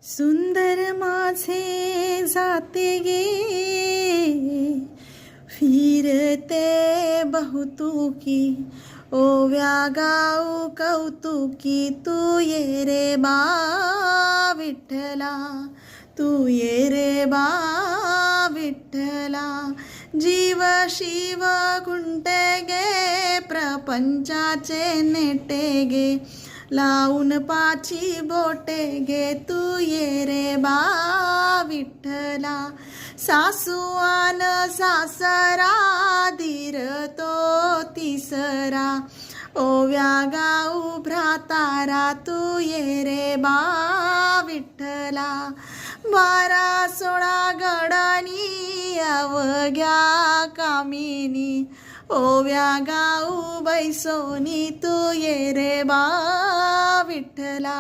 सुंदर माझे जाते गे फिरते बहुतुकी ओव्या गाऊ कौतुकी तू ये रे बा विठ्ठला तू ये रे बा विठ्ठला जीव शिव गुंटे गे प्रपंचाचे नेटे गे लावून पाची बोटे गे तू ये रे बा विठ्ठला सासूआन सासरा धीर तो तिसरा ओव्या गाऊ भ्रातारा तू ये रे बा विठ्ठला 12-16 गडानी अवघ्या कामिनी ओव्या गाऊ बैसोनी तू ये रे बा विठ्ठला.